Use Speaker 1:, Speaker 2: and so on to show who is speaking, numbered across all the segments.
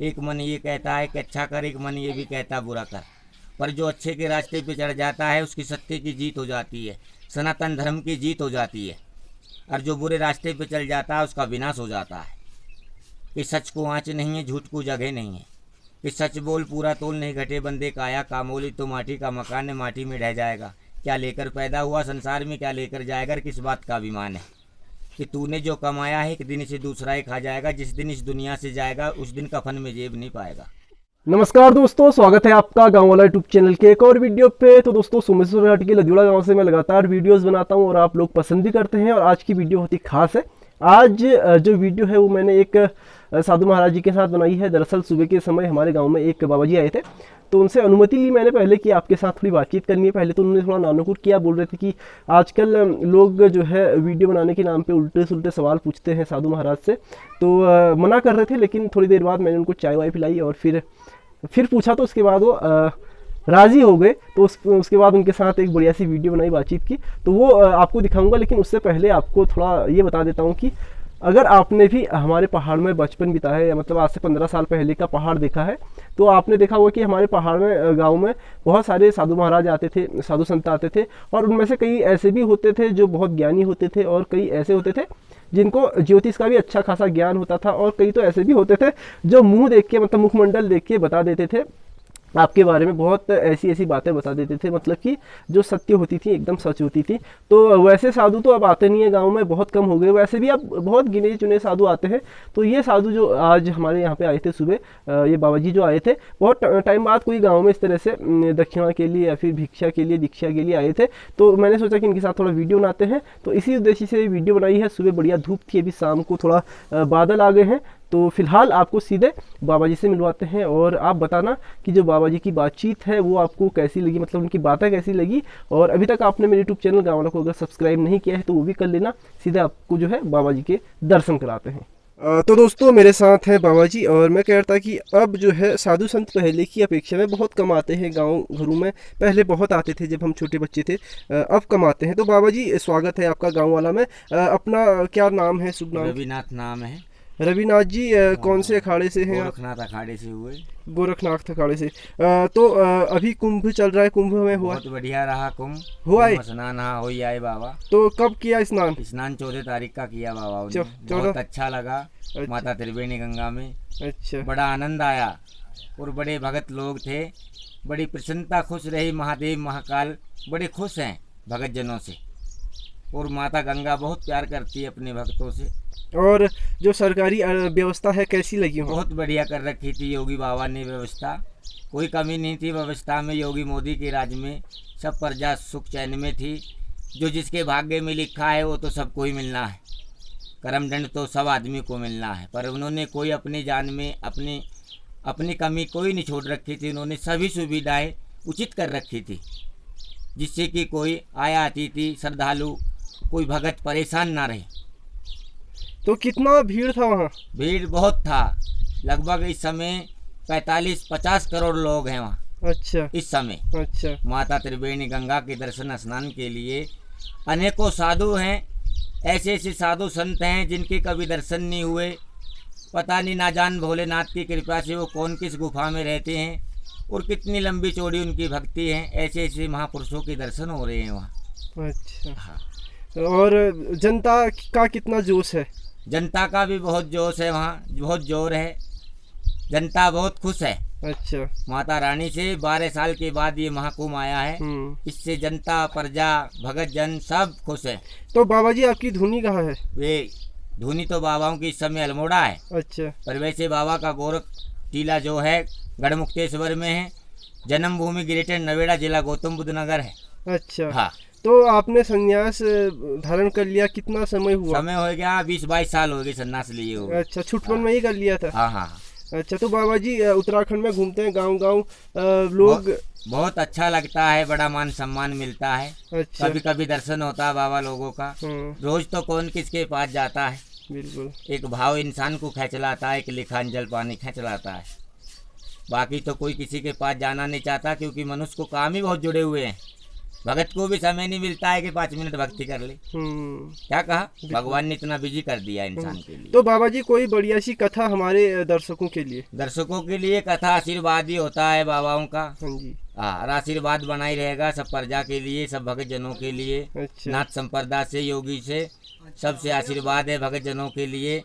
Speaker 1: एक मन ये कहता है कि अच्छा कर, एक मन ये भी कहता बुरा कर। पर जो अच्छे के रास्ते पे चढ़ जाता है उसकी सत्य की जीत हो जाती है, सनातन धर्म की जीत हो जाती है। और जो बुरे रास्ते पे चल जाता है उसका विनाश हो जाता है। कि सच को आँच नहीं है, झूठ को जगह नहीं है। कि सच बोल पूरा तोल, नहीं घटे बंदे काया। कामोली तो माटी का मकान है, माटी में ढह जाएगा। क्या लेकर पैदा हुआ संसार में, क्या लेकर जाएगा, किस बात का अभिमान है। कि तूने जो कमाया है एक दिन इसे दूसरा ही खा जाएगा। जिस दिन इस दुनिया से जाएगा उस दिन कफन में जेब नहीं पाएगा।
Speaker 2: नमस्कार दोस्तों, स्वागत है आपका गांव वाला यूट्यूब चैनल के एक और वीडियो पे। तो दोस्तों, सोमेश्वर घाट के लदियोड़ा गांव से मैं लगातार वीडियोस बनाता हूं और आप लोग पसंद भी करते हैं। और आज की वीडियो बहुत ही खास है। आज जो वीडियो है वो मैंने एक साधु महाराज जी के साथ बनाई है। दरअसल सुबह के समय हमारे गांव में एक बाबा जी आए थे, तो उनसे अनुमति ली मैंने पहले कि आपके साथ थोड़ी बातचीत करनी है। पहले तो उन्होंने थोड़ा नानुकुर किया, बोल रहे थे कि आजकल लोग जो है वीडियो बनाने के नाम पे उल्टे सुलटे सवाल पूछते हैं साधु महाराज से, तो मना कर रहे थे। लेकिन थोड़ी देर बाद मैंने उनको चाय वाय पिलाई और फिर पूछा, तो उसके बाद वो राज़ी हो गए। तो उसके बाद उनके साथ एक बढ़िया सी वीडियो बनाई, बातचीत की, तो वो आपको दिखाऊंगा। लेकिन उससे पहले आपको थोड़ा ये बता देता हूँ कि अगर आपने भी हमारे पहाड़ में बचपन बिताया है, या मतलब आज से 15 साल पहले का पहाड़ देखा है, तो आपने देखा होगा कि हमारे पहाड़ में गांव में बहुत सारे साधु महाराज आते थे, साधु संत आते थे। और उनमें से कई ऐसे भी होते थे जो बहुत ज्ञानी होते थे, और कई ऐसे होते थे जिनको ज्योतिष का भी अच्छा खासा ज्ञान होता था। और कई तो ऐसे भी होते थे जो मुंह देख के, मतलब मुखमंडल देख के बता देते थे आपके बारे में, बहुत ऐसी ऐसी बातें बता देते थे, मतलब कि जो सत्य होती थी, एकदम सच होती थी। तो वैसे साधु तो अब आते नहीं है गांव में, बहुत कम हो गए। वैसे भी अब बहुत गिने चुने साधु आते हैं। तो ये साधु जो आज हमारे यहाँ पे आए थे सुबह, ये बाबा जी जो आए थे, बहुत टाइम बाद कोई गाँव में इस तरह से दक्षिणा के लिए या फिर भिक्षा के लिए, दीक्षा के लिए आए थे। तो मैंने सोचा कि इनके साथ थोड़ा वीडियो बनाते हैं, तो इसी उद्देश्य से वीडियो बनाई है। सुबह बढ़िया धूप थी, अभी शाम को थोड़ा बादल आ गए हैं। तो फिलहाल आपको सीधे बाबा जी से मिलवाते हैं, और आप बताना कि जो बाबा जी की बातचीत है वो आपको कैसी लगी, मतलब उनकी बातें कैसी लगी। और अभी तक आपने मेरे यूट्यूब चैनल गाँव वाला को अगर सब्सक्राइब नहीं किया है तो वो भी कर लेना। सीधे आपको जो है बाबा जी के दर्शन कराते हैं। तो दोस्तों, मेरे साथ हैं बाबा जी, और मैं कह रहा था कि अब जो है साधु संत पहले की अपेक्षा में बहुत कम आते हैं गांव घरों में। पहले बहुत आते थे जब हम छोटे बच्चे थे, अब कम आते हैं। तो बाबा जी, स्वागत है आपका गांव वाला में। अपना क्या नाम है, शुभ नाम?
Speaker 1: रविनाथ नाम है।
Speaker 2: रविनाथ जी, कौन से अखाड़े से हैं आप?
Speaker 1: गोरखनाथ अखाड़े से हुए।
Speaker 2: गोरखनाथ अखाड़े से। तो अभी कुंभ चल रहा है, कुंभ में हुआ?
Speaker 1: बहुत बढ़िया रहा कुंभ।
Speaker 2: हुआ है?
Speaker 1: स्नान हाँ हो ही आए बाबा।
Speaker 2: तो कब किया स्नान?
Speaker 1: स्नान 14 तारीख का किया बाबा ने।
Speaker 2: 14?
Speaker 1: बहुत अच्छा लगा।
Speaker 2: अच्छा।
Speaker 1: माता त्रिवेणी गंगा में
Speaker 2: अच्छा।
Speaker 1: बड़ा आनंद आया, और बड़े भगत लोग थे। बड़ी प्रसन्नता, खुश रही। महादेव महाकाल बड़े खुश हैं भगत जनों से, और माता गंगा बहुत प्यार करती है अपने भक्तों से।
Speaker 2: और जो सरकारी व्यवस्था है कैसी लगी?
Speaker 1: बहुत बढ़िया कर रखी थी योगी बाबा ने व्यवस्था, कोई कमी नहीं थी व्यवस्था में। योगी मोदी के राज में सब प्रजा सुख चैन में थी। जो जिसके भाग्य में लिखा है वो तो सबको ही मिलना है, कर्मदंड तो सब आदमी को मिलना है। पर उन्होंने कोई अपनी जान में अपनी कमी कोई नहीं छोड़ रखी थी। उन्होंने सभी सुविधाएं उचित कर रखी थी, जिससे कि कोई आया अतिथि श्रद्धालु, कोई भगत परेशान ना रहे।
Speaker 2: तो कितना भीड़ था वहाँ?
Speaker 1: भीड़ बहुत था, लगभग इस समय 45-50 करोड़ लोग हैं वहाँ।
Speaker 2: अच्छा।
Speaker 1: इस समय
Speaker 2: अच्छा।
Speaker 1: माता त्रिवेणी गंगा के दर्शन स्नान के लिए अनेकों साधु हैं। ऐसे ऐसे साधु संत हैं जिनके कभी दर्शन नहीं हुए। पता नहीं, ना जान भोलेनाथ की कृपा से वो कौन किस गुफा में रहते हैं, और कितनी लंबी चौड़ी उनकी भक्ति है। ऐसे ऐसे महापुरुषों के दर्शन हो रहे हैं वहाँ।
Speaker 2: अच्छा।
Speaker 1: हाँ।
Speaker 2: और जनता का कितना जोश है?
Speaker 1: जनता का भी बहुत जोश है वहाँ, बहुत जोर है। जनता बहुत खुश है।
Speaker 2: अच्छा।
Speaker 1: माता रानी से 12 साल के बाद ये महाकुंभ आया है। इससे जनता, प्रजा, भगत जन सब खुश है।
Speaker 2: तो बाबा जी, आपकी धुनी कहाँ है?
Speaker 1: वे धुनी तो बाबाओं की इस समय अल्मोड़ा है।
Speaker 2: अच्छा।
Speaker 1: पर वैसे बाबा का गोरख टीला जो है गढ़मुक्तेश्वर में है। जन्मभूमि ग्रेटर नवेड़ा, जिला गौतम बुद्ध नगर है।
Speaker 2: अच्छा।
Speaker 1: हाँ।
Speaker 2: तो आपने संन्यास धारण कर लिया, कितना समय हुआ?
Speaker 1: समय हो गया 20-22 साल हो गए संन्यास लिए हुए।
Speaker 2: अच्छा, छुटपन में ही कर लिया था?
Speaker 1: हाँ हाँ।
Speaker 2: अच्छा। तो बाबा जी, उत्तराखंड में घूमते हैं गांव गांव, लोग
Speaker 1: बहुत अच्छा लगता है, बड़ा मान सम्मान मिलता है।
Speaker 2: अच्छा।
Speaker 1: कभी कभी दर्शन होता है बाबा लोगों का। रोज तो कौन किसके पास जाता है।
Speaker 2: बिल्कुल।
Speaker 1: एक भाव इंसान को खींच लाता है, एक लिखान जल पानी खींच लाता है। बाकी तो कोई किसी के पास जाना नहीं चाहता, क्योंकि मनुष्य को काम ही बहुत जुड़े हुए हैं। भगत को भी समय नहीं मिलता है कि 5 मिनट भक्ति कर ले। क्या कहा, भगवान ने इतना बिजी कर दिया इंसान के लिए।
Speaker 2: तो बाबा जी कोई बढ़िया सी कथा हमारे दर्शकों के लिए।
Speaker 1: दर्शकों के लिए कथा आशीर्वाद ही होता है बाबाओं का।
Speaker 2: हाँ जी।
Speaker 1: और आशीर्वाद बना ही रहेगा सब प्रजा के लिए, सब भगत जनों के लिए।
Speaker 2: अच्छा।
Speaker 1: नाथ संप्रदाय से, योगी से, सबसे आशीर्वाद है भगत जनों के लिए।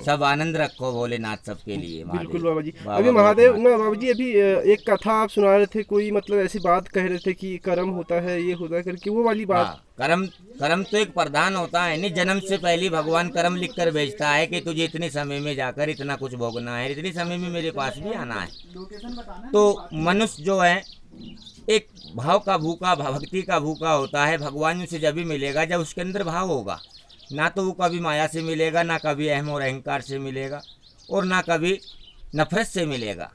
Speaker 1: सब आनंद रखो भोलेनाथ सबके लिए।
Speaker 2: बिल्कुल बाबा जी। अभी महादेव ना बाबा जी, अभी एक कथा आप सुना रहे थे, कोई मतलब ऐसी बात कह रहे थे कि कर्म होता है, ये होता है करके, वो वाली बात।
Speaker 1: कर्म तो एक प्रधान होता है नहीं। जन्म से पहले भगवान कर्म लिख कर भेजता है कि तुझे इतने समय में जाकर इतना कुछ भोगना है, इतने समय में मेरे पास भी आना है। तो मनुष्य जो है एक भाव का भूखा, भक्ति का भूखा होता है। भगवान उसे जब भी मिलेगा जब उसके अंदर भाव होगा। ना तो वो कभी माया से मिलेगा, ना कभी अहम और अहंकार से मिलेगा, और ना कभी नफरत से मिलेगा।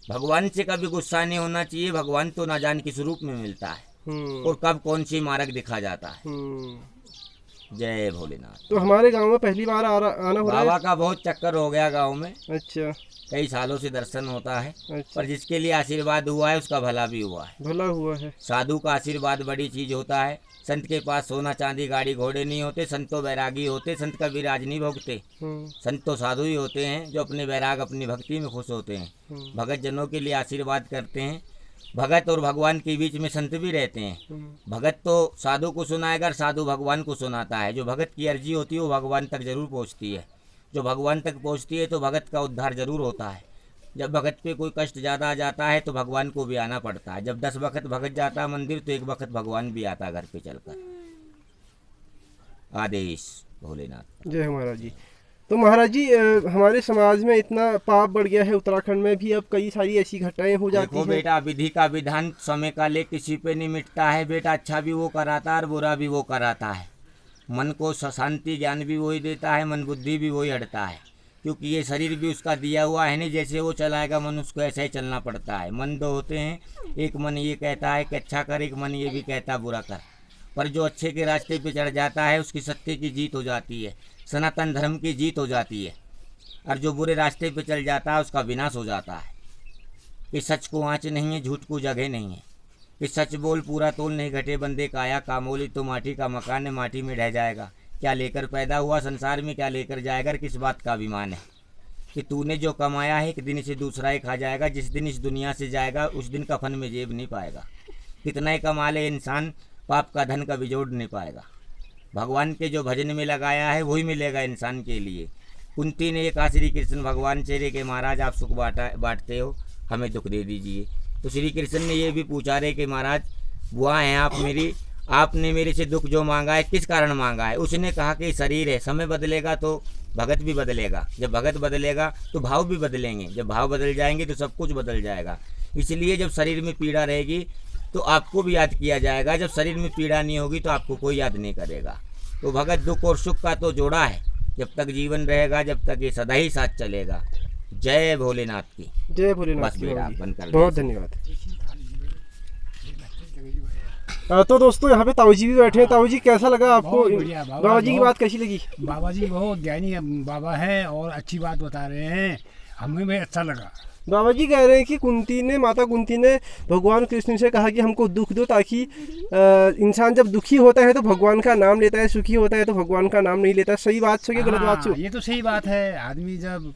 Speaker 1: भगवान से कभी गुस्सा नहीं होना चाहिए। भगवान तो ना जान किस रूप में मिलता है और कब कौन सी मार्ग दिखा जाता है। जय भोलेनाथ।
Speaker 2: तो हमारे गांव में पहली बार आना हो रहा है।
Speaker 1: बाबा का बहुत चक्कर हो गया गांव में।
Speaker 2: अच्छा।
Speaker 1: कई सालों से दर्शन होता है।
Speaker 2: अच्छा।
Speaker 1: पर जिसके लिए आशीर्वाद हुआ है उसका भला भी हुआ है।
Speaker 2: भला हुआ है।
Speaker 1: साधु का आशीर्वाद बड़ी चीज होता है। संत के पास सोना चांदी गाड़ी घोड़े नहीं होते। संत तो वैरागी होते। संत का विराज नहीं भोगते। संत तो साधु ही होते हैं जो अपने वैराग, अपनी भक्ति में खुश होते हैं। भगत जनों के लिए आशीर्वाद करते हैं। भगत और भगवान के बीच में संत भी रहते हैं। भगत तो साधु को सुनाएगा, साधु भगवान को सुनाता है। जो भगत की अर्जी होती है वो भगवान तक जरूर पहुँचती है। जो भगवान तक पहुँचती है तो भगत का उद्धार जरूर होता है। जब भगत पे कोई कष्ट ज़्यादा आ जाता है तो भगवान को भी आना पड़ता है। जब 10 वक्त भगत जाता है मंदिर तो 1 वक्त भगवान भी आता है घर पे चलकर। आदेश भोलेनाथ।
Speaker 2: जय महाराज जी। तो महाराज जी हमारे समाज में इतना पाप बढ़ गया है, उत्तराखंड में भी अब कई सारी ऐसी घटनाएं हो जाती हैं।
Speaker 1: बेटा, विधि का विधान समय का ले किसी पे नहीं मिटता है बेटा। अच्छा भी वो कराता है और बुरा भी वो कराता है। मन को शांति ज्ञान भी वही देता है, मन बुद्धि भी वही हटता है। क्योंकि ये शरीर भी उसका दिया हुआ है नहीं, जैसे वो चलाएगा मन उसको ऐसे ही चलना पड़ता है। मन 2 होते हैं, एक मन ये कहता है कि अच्छा कर, एक मन ये भी कहता है बुरा कर। पर जो अच्छे के रास्ते पे चढ़ जाता है उसकी सत्य की जीत हो जाती है, सनातन धर्म की जीत हो जाती है। और जो बुरे रास्ते पे चल जाता है उसका विनाश हो जाता है। कि सच को आँच नहीं है, झूठ को जगह नहीं है। कि सच बोल पूरा तोल, नहीं घटे बंदे काया। कामोली तो माटी का मकान है, माटी में ढह जाएगा। क्या लेकर पैदा हुआ संसार में, क्या लेकर जाएगा, किस बात का अभिमान है। कि तूने जो कमाया है एक दिन इसे दूसरा ही खा जाएगा। जिस दिन इस दुनिया से जाएगा उस दिन कफन में जेब नहीं पाएगा। कितना ही कमा ले इंसान, पाप का धन कभी जोड़ नहीं पाएगा। भगवान के जो भजन में लगाया है वही मिलेगा इंसान के लिए। कुंती ने कहा श्री कृष्ण भगवान से रे कि महाराज आप सुख बांटते हो, हमें दुख दे दीजिए। तो श्री कृष्ण ने ये भी पूछा रे कि महाराज बुआ हैं आप मेरी, आपने मेरे से दुख जो मांगा है किस कारण मांगा है। उसने कहा कि शरीर है, समय बदलेगा तो भगत भी बदलेगा। जब भगत बदलेगा तो भाव भी बदलेंगे। जब भाव बदल जाएंगे तो सब कुछ बदल जाएगा। इसलिए जब शरीर में पीड़ा रहेगी तो आपको भी याद किया जाएगा। जब शरीर में पीड़ा नहीं होगी तो आपको कोई याद नहीं करेगा। तो भगत दुख और सुख का तो जोड़ा है। जब तक जीवन रहेगा, जब तक ये सदा ही साथ चलेगा। जय भोलेनाथ की।
Speaker 2: जय भोलेनाथ की। बहुत धन्यवाद। तो दोस्तों यहाँ पे ताऊ जी भी बैठे हैं। ताऊ जी कैसा लगा आपको, बाबा जी की बात कैसी लगी?
Speaker 3: बाबा जी बहुत ज्ञानी बाबा है और अच्छी बात बता रहे हैं, हमें भी अच्छा लगा।
Speaker 2: बाबा जी कह रहे हैं कि माता कुंती ने भगवान कृष्ण से कहा कि हमको दुख दो, ताकि इंसान जब दुखी होता है तो भगवान का नाम लेता है, सुखी होता है तो भगवान का नाम नहीं लेता। सही बात से गलत बात से?
Speaker 3: ये तो सही बात है। आदमी जब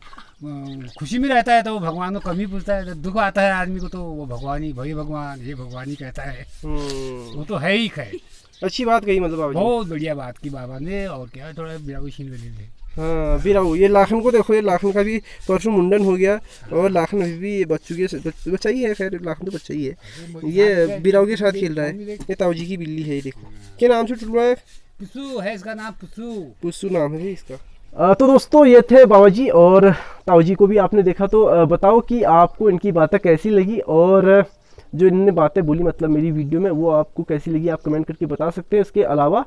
Speaker 3: खुशी में रहता है तो वो भगवान को कम ही पूछता है। जब दुख आता है आदमी को तो वो भगवान ही, भाई भगवान, ये भगवान ही कहता है। वो तो है ही खैर।
Speaker 2: अच्छी बात कही मतलब बाबा जी,
Speaker 3: बहुत बढ़िया बात की बाबा ने। और क्या थोड़ा बिराऊ छीन ले।
Speaker 2: हाँ बिराऊ, ये लाखन को देखो, ये लाखन का भी परसों मुंडन हो गया और लाखन अभी भी बच्चा ही है। खैर लाखन तो बच्चा ही है। ये बिराऊ के साथ खेल रहा है। ये ताऊ जी की बिल्ली है, ये देखो क्या नाम से टुटवा है?
Speaker 3: पुस्सू है इसका नाम,
Speaker 2: पुस्सू नाम है इसका। तो दोस्तों ये थे बाबा जी, और ताऊ जी को भी आपने देखा। तो बताओ कि आपको इनकी बातें कैसी लगी, और जो इन्होंने बातें बोली मतलब मेरी वीडियो में, वो आपको कैसी लगी आप कमेंट करके बता सकते हैं। इसके अलावा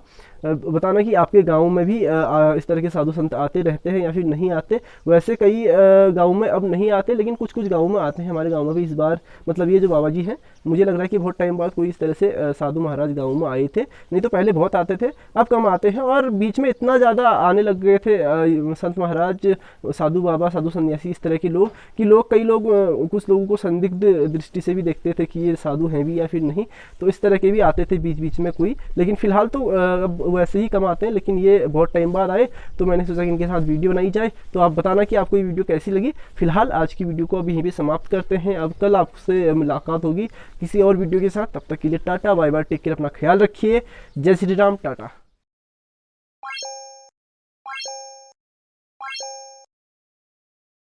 Speaker 2: बताना कि आपके गांव में भी इस तरह के साधु संत आते रहते हैं या फिर नहीं आते। वैसे कई गांव में अब नहीं आते, लेकिन कुछ कुछ गाँव में आते हैं। हमारे गाँव में भी इस बार मतलब ये जो बाबा जी हैं, मुझे लग रहा है कि बहुत टाइम बाद कोई इस तरह से साधु महाराज गाँव में आए थे, नहीं तो पहले बहुत आते थे, अब कम आते हैं। और बीच में इतना ज़्यादा आने लग गए थे संत महाराज, साधु बाबा, साधु सन्यासी, इस तरह के लोग कि कई लोग कुछ लोगों को संदिग्ध दृष्टि से भी देखते थे कि ये साधु हैं भी या फिर नहीं। तो इस तरह के भी आते थे बीच बीच में कोई, लेकिन फिलहाल तो अब वैसे ही कम आते हैं। लेकिन ये बहुत टाइम बाद आए तो मैंने सोचा कि इनके साथ वीडियो बनाई जाए। तो आप बताना कि आपको ये वीडियो कैसी लगी। फिलहाल आज की वीडियो को अभी यहीं पे समाप्त करते हैं। अब कल आपसे मुलाकात होगी किसी और वीडियो के साथ। तब तक के लिए tata bye bye, take care, अपना ख्याल रखिए। जय श्री राम, टाटा।